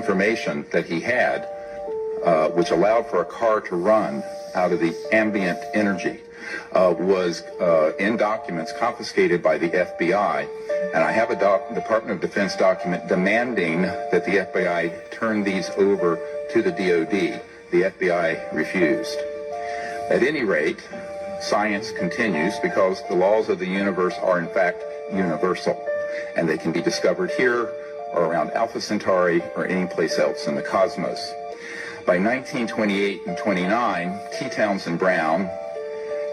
information that he had, which allowed for a car to run out of the ambient energy, was in documents confiscated by the FBI. And I have a Department of Defense document demanding that the FBI turn these over to the DOD. The FBI refused. At any rate, science continues because the laws of the universe are in fact universal, and they can be discovered here or around Alpha Centauri or any place else in the cosmos. By 1928 and 29, T. Townsend Brown,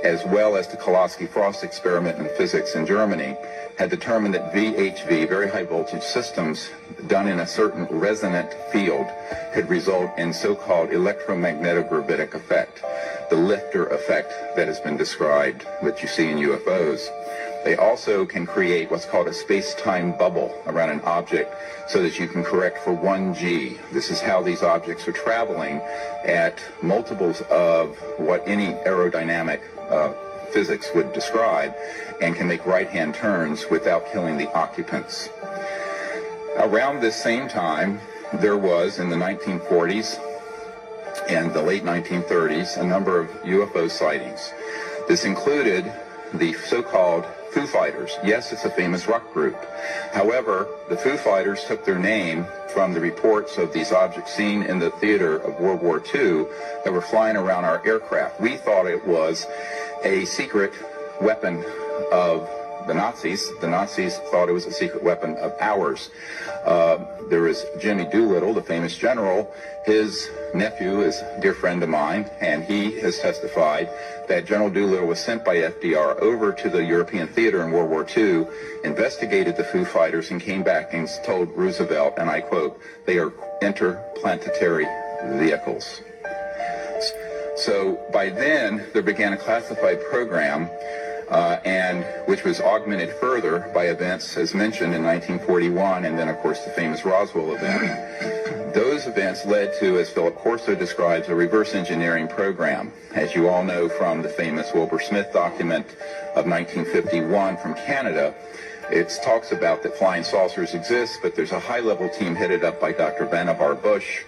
as well as the Kolosky-Frost experiment in physics in Germany, had determined that VHV, very high voltage systems, done in a certain resonant field, could result in so-called electromagnetic-gravitic effect, the lifter effect that has been described that you see in UFOs. They also can create what's called a space-time bubble around an object so that you can correct for 1G. This is how these objects are traveling at multiples of what any aerodynamic physics would describe, and can make right-hand turns without killing the occupants. Around this same time, there was, in the 1940s and the late 1930s, a number of UFO sightings. This included the so-called Foo Fighters. Yes, it's a famous rock group. However, the Foo Fighters took their name from the reports of these objects seen in the theater of World War II that were flying around our aircraft. We thought it was a secret weapon of the Nazis. The Nazis thought it was a secret weapon of ours. There was Jimmy Doolittle, the famous general. His nephew is a dear friend of mine, and he has testified that General Doolittle was sent by FDR over to the European theater in World War II, investigated the Foo Fighters, and came back and told Roosevelt, and I quote, "They are interplanetary vehicles." So by then, there began a classified program, and which was augmented further by events, as mentioned, in 1941, and then, of course, the famous Roswell event. Those events led to, as Philip Corso describes, a reverse engineering program. As you all know from the famous Wilbur Smith document of 1951 from Canada, it talks about that flying saucers exist, but there's a high-level team headed up by Dr. Vannevar Bush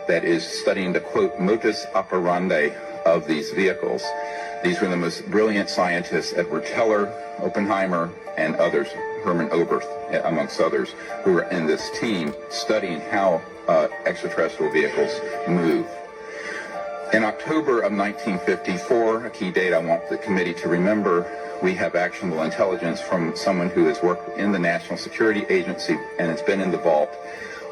that is studying the, quote, modus operandi of these vehicles. These were the most brilliant scientists, Edward Teller, Oppenheimer, and others, Herman Oberth, amongst others, who were in this team studying how extraterrestrial vehicles move. In October of 1954, a key date I want the committee to remember, we have actionable intelligence from someone who has worked in the National Security Agency and has been in the vault.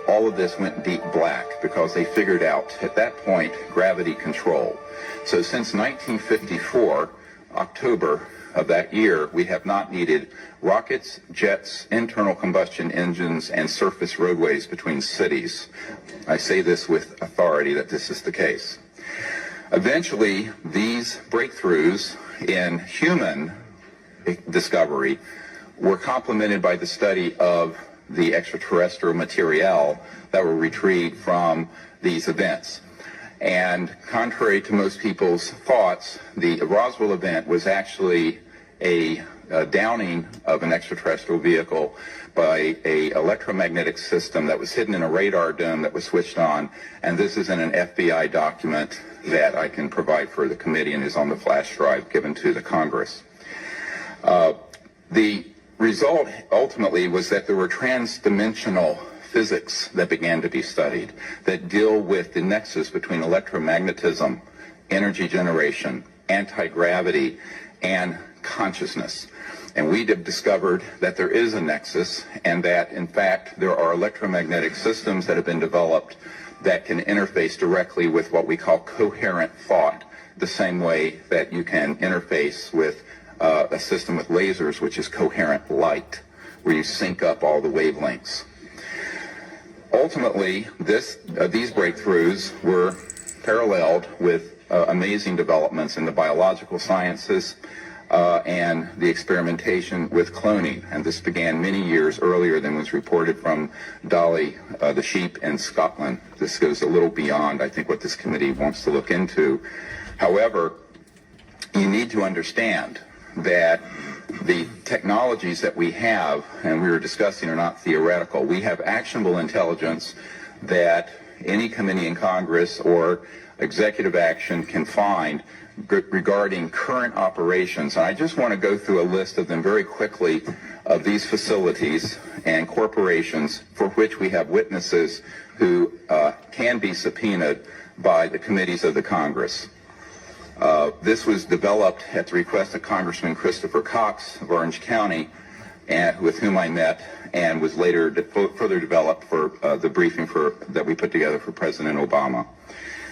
All of this went deep black because they figured out, at that point, gravity control. So since 1954, October of that year, we have not needed rockets, jets, internal combustion engines, and surface roadways between cities. I say this with authority that this is the case. Eventually, these breakthroughs in human discovery were complemented by the study of the extraterrestrial material that were retrieved from these events. And contrary to most people's thoughts, the Roswell event was actually a downing of an extraterrestrial vehicle by an electromagnetic system that was hidden in a radar dome that was switched on. And this is in an FBI document that I can provide for the committee and is on the flash drive given to the Congress. The result ultimately was that there were trans-dimensional physics that began to be studied that deal with the nexus between electromagnetism, energy generation, anti-gravity, and consciousness. And we have discovered that there is a nexus and that, in fact, there are electromagnetic systems that have been developed that can interface directly with what we call coherent thought, the same way that you can interface with a system with lasers, which is coherent light, where you sync up all the wavelengths. Ultimately, these breakthroughs were paralleled with amazing developments in the biological sciences and the experimentation with cloning. And this began many years earlier than was reported from Dolly the sheep in Scotland. This goes a little beyond, I think, what this committee wants to look into. However, you need to understand that the technologies that we have, and we were discussing, are not theoretical. We have actionable intelligence that any committee in Congress or executive action can find regarding current operations. And I just want to go through a list of them very quickly of these facilities and corporations for which we have witnesses who can be subpoenaed by the committees of the Congress. This was developed at the request of Congressman Christopher Cox of Orange County, and with whom I met, and was later further developed for the briefing that we put together for President Obama.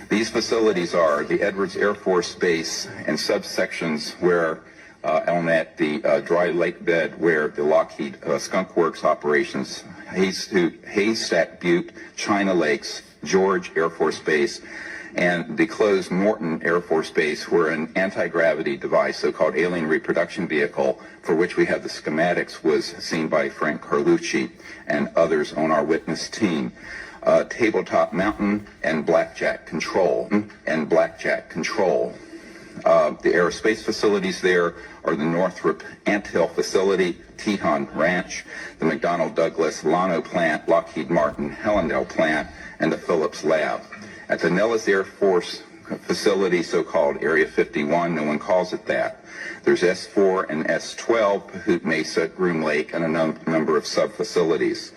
These facilities are the Edwards Air Force Base and subsections where on at the dry lake bed where the Lockheed Skunk Works operations, Haystack Butte, China Lakes, George Air Force Base, and the closed Morton Air Force Base, where an anti-gravity device, so-called alien reproduction vehicle, for which we have the schematics, was seen by Frank Carlucci and others on our witness team. Tabletop Mountain and Blackjack Control. The aerospace facilities there are the Northrop Anthill Facility, Teton Ranch, the McDonnell Douglas Llano Plant, Lockheed Martin Helendale Plant, and the Phillips Lab. At the Nellis Air Force Facility, so-called Area 51, no one calls it that. There's S4 and S12, Pahoot Mesa, Groom Lake, and a number of sub-facilities.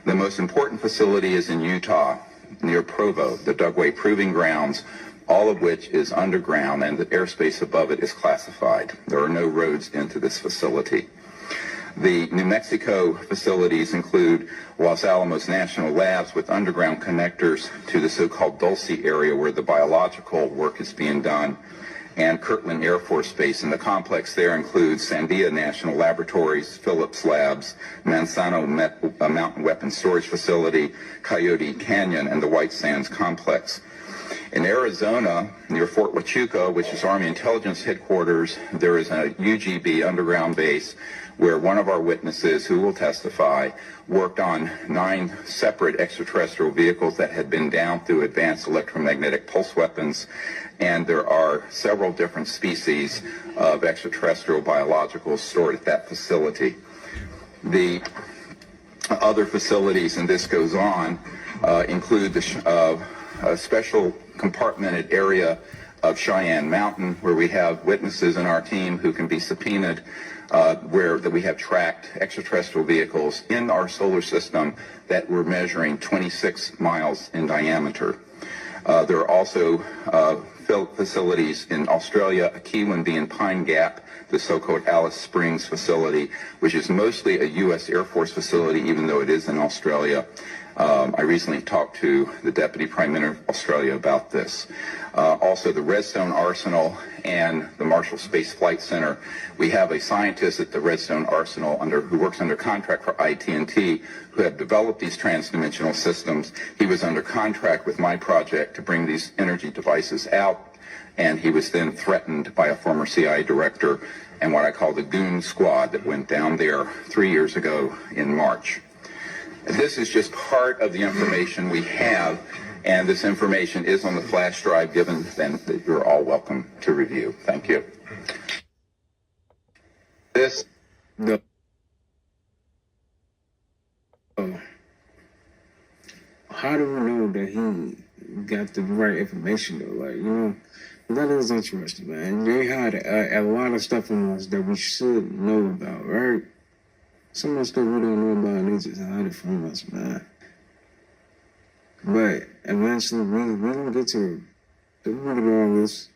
The most important facility is in Utah, near Provo, the Dugway Proving Grounds, all of which is underground, and the airspace above it is classified. There are no roads into this facility. The New Mexico facilities include Los Alamos National Labs with underground connectors to the so-called Dulce area where the biological work is being done, and Kirtland Air Force Base. And the complex there includes Sandia National Laboratories, Phillips Labs, Manzano Mountain Weapons Storage Facility, Coyote Canyon, and the White Sands Complex. In Arizona, near Fort Huachuca, which is Army Intelligence Headquarters, there is a UGB underground base where one of our witnesses, who will testify, worked on 9 separate extraterrestrial vehicles that had been down through advanced electromagnetic pulse weapons, and there are several different species of extraterrestrial biologicals stored at that facility. The other facilities, and this goes on, include a special compartmented area of Cheyenne Mountain, where we have witnesses in our team who can be subpoenaed, where we have tracked extraterrestrial vehicles in our solar system that were measuring 26 miles in diameter. There are also facilities in Australia, a key one being Pine Gap, the so-called Alice Springs facility, which is mostly a U.S. Air Force facility, even though it is in Australia. I recently talked to the Deputy Prime Minister of Australia about this. Also, the Redstone Arsenal and the Marshall Space Flight Center. We have a scientist at the Redstone Arsenal who works under contract for IT&T, who have developed these transdimensional systems. He was under contract with my project to bring these energy devices out, and he was then threatened by a former CIA director and what I call the goon squad that went down there 3 years ago in March. This is just part of the information we have, and this information is on the flash drive given, then that you're all welcome to review. Thank you. How do we know that he got the right information though? Like, that is interesting, man. They had a lot of stuff on us that we should know about, right? Some of the stuff we don't know about, and they just hide it from us, man. But eventually, we're going to get to the root of all this.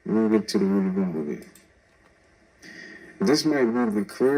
We're going to get to the root of all of it. This might be the clearest